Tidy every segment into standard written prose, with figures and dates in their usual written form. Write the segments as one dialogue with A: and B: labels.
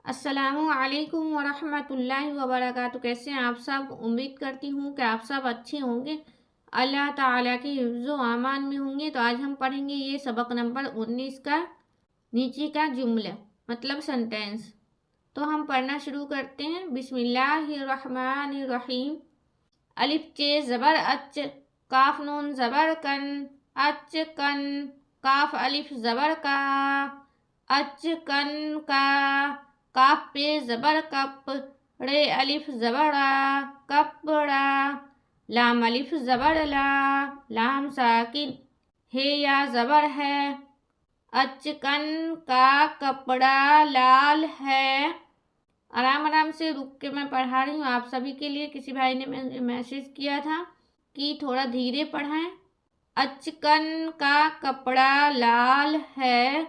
A: السلام علیکم ورحمۃ اللہ وبرکاتہ۔ کیسے ہیں آپ سب؟ امید کرتی ہوں کہ آپ سب اچھے ہوں گے، اللہ تعالیٰ کے حفظ و امان میں ہوں گے۔ تو آج ہم پڑھیں گے یہ سبق نمبر 19 کا نیچے کا جملہ مطلب سنٹینس۔ تو ہم پڑھنا شروع کرتے ہیں۔ بسم اللہ الرحمن الرحیم۔ الف چے زبر اچ، کاف نون زبر کن، اچ کن، کاف الف زبر کا، اچ کن کا، کاف پہ زبر کپ، رے الف زبر را، کپڑا، لام الف زبر لا، لام ساکن، ہے یا زبر ہے، اچ کن کا کپڑا لال ہے۔ آرام آرام سے رک کے میں پڑھا رہی ہوں آپ سبھی کے لیے۔ کسی بھائی نے میسج کیا تھا کہ تھوڑا دھیرے پڑھائیں۔ اچ کن کا کپڑا لال ہے،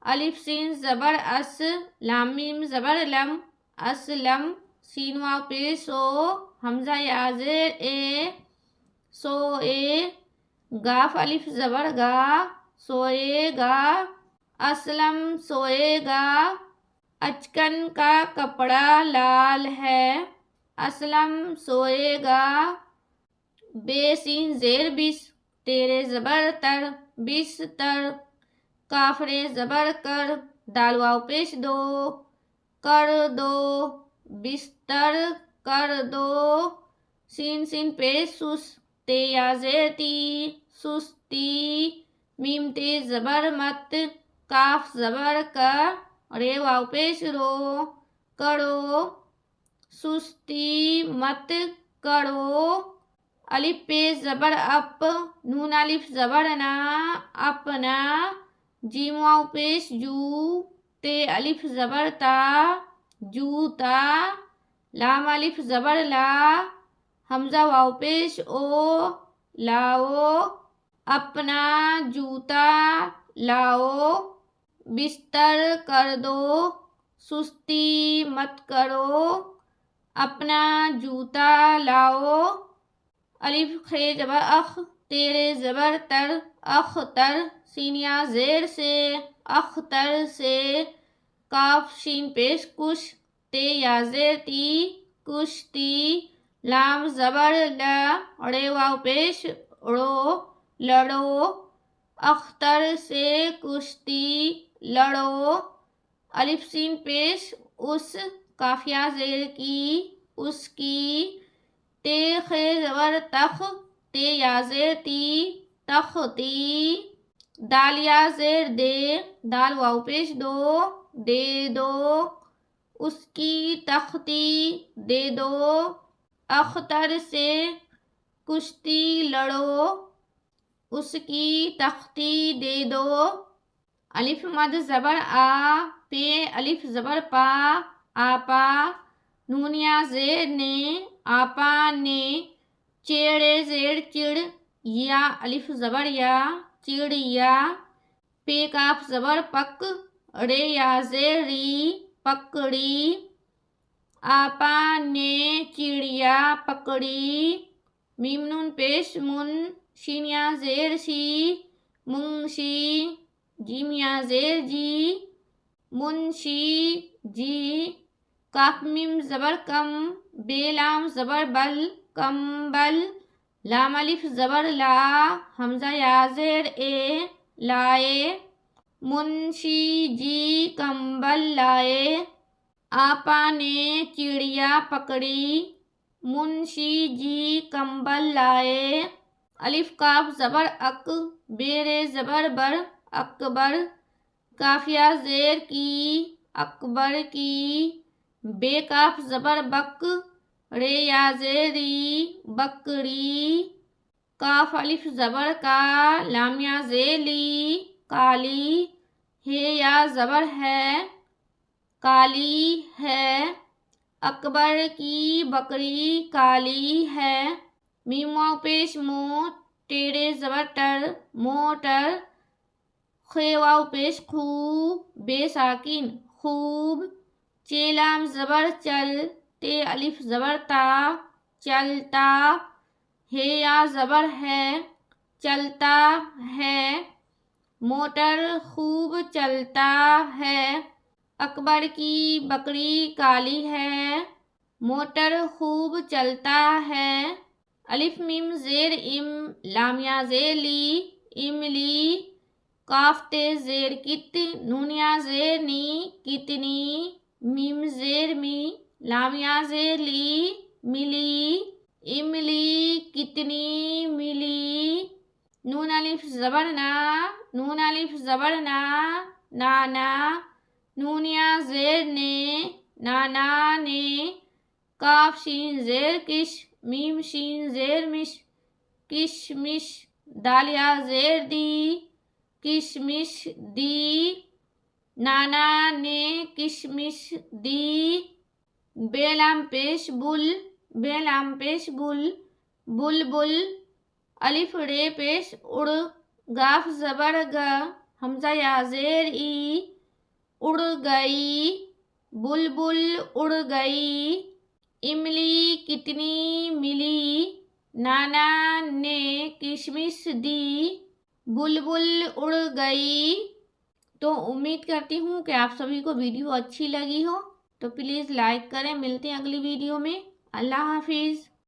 A: الف سین زبر اس، لام میم زبر لم، اسلم، سین واو پیش سو، حمزہ یا زیر اے، سو اے، گاف الف زبر گا، سوئے گا، اسلم سوئے گا۔ اچکن کا کپڑا لال ہے، اسلم سوئے گا۔ بے سین زیر بس، تیرے زبر تر، بستر، کاف رے زبر کر، دال واو پیش دو، کر دو، بستر کر دو۔ سین سین پیش سس، تے یا زیر تی، سستی، میم تے زبر مت، کاف زبر کا، رے واو پیش رو، کرو، سستی مت کرو۔ الف پہ زبر اپ، نون الف زبر نا، اپنا، جیم واو پیش جو، تے الف زبر تا، جوتا، لام الف زبر لا، حمزہ واو پیش او، لاؤ، اپنا جوتا لاؤ۔ بستر کر دو، سستی مت کرو، اپنا جوتا لاؤ۔ الف خے زبر اخ، تیرے زبر تر، اختر، سین یا زیر سے، اختر سے، کاف شین پیش کش، تے یا زیر تی، کشتی، لام زبر لا، رے واو پیش رو، لڑو، اختر سے کشتی لڑو۔ الف سین پیش اس، کاف یا زیر کی، اس کی، تے خے زبر تخ، تے یا زیر تی، تختی، دال یا زیر دے، دال واو پیش دو، دے دو، اس کی تختی دے دو۔ اختر سے کشتی لڑو، اس کی تختی دے دو۔ الف مد زبر آ، پہ الف زبر پا، آپا، نون یا زیر نے، آپا نے، چیڑے زیر چڑ، یا الف زبر یا، چڑیا، پے کاف زبر پک، رے یا زیر ری، پکڑی، آپا نے چڑیا پکڑی۔ میم نون پیش من، شین یا زیر شی، منشی، جیم یا زیر جی، منشی جی، کاف میم زبر کم، بے لام زبر بل، کمبل، لام الف زبر لا، حمزہ یا زیر اے، لائے، منشی جی کمبل لائے۔ آپا نے چڑیا پکڑی، منشی جی کمبل لائے۔ الف کاف زبر اک، بے رے زبر بر، اکبر، کاف یا زیر کی، اکبر کی، بے کاف زبر بک، رے یا زیر ری، بکری، کاف الف زبر کا، لام یا زیر لی، کالی، ہے یا زبر ہے، کالی ہے، اکبر کی بکری کالی ہے۔ میم واو پیش مو، ٹیڑے زبر ٹر، موٹر، خے واو پیش خو، بے ساکن، خوب، چے لام زبر چل، تے الف زبر تا، چلتا، ہے یا زبر ہے، چلتا ہے، موٹر خوب چلتا ہے۔ اکبر کی بکری کالی ہے، موٹر خوب چلتا ہے۔ الف میم زیر ام، لام یا زیر لی، املی، کاف تے زیر کت، نون یا زیر نی، کتنی، میم زیر می، لام یا زیر لی، ملی، املی کتنی ملی، نون الف زبر نا، نون الف زبر نا، نانا، نون یا زیر نے، نانا نے، کاف شین زیر کش، میم شین زیر مش، کشمش، دال یا زیر دی، کشمش دی، نانا نے کشمش دی، بے لام پیش بل، بے لام پیش بل، بلبل، الف رے پیش اڑ، گاف زبر گ، حمزہ یا زیر ای، اڑ گئی، بلبل اڑ گئی، املی کتنی ملی، نانا نے کشمش دی، بلبل اڑ گئی۔ تو امید کرتی ہوں کہ آپ سبھی کو ویڈیو اچھی لگی ہو، تو پلیز لائک کریں۔ ملتے ہیں اگلی ویڈیو میں۔ اللہ حافظ۔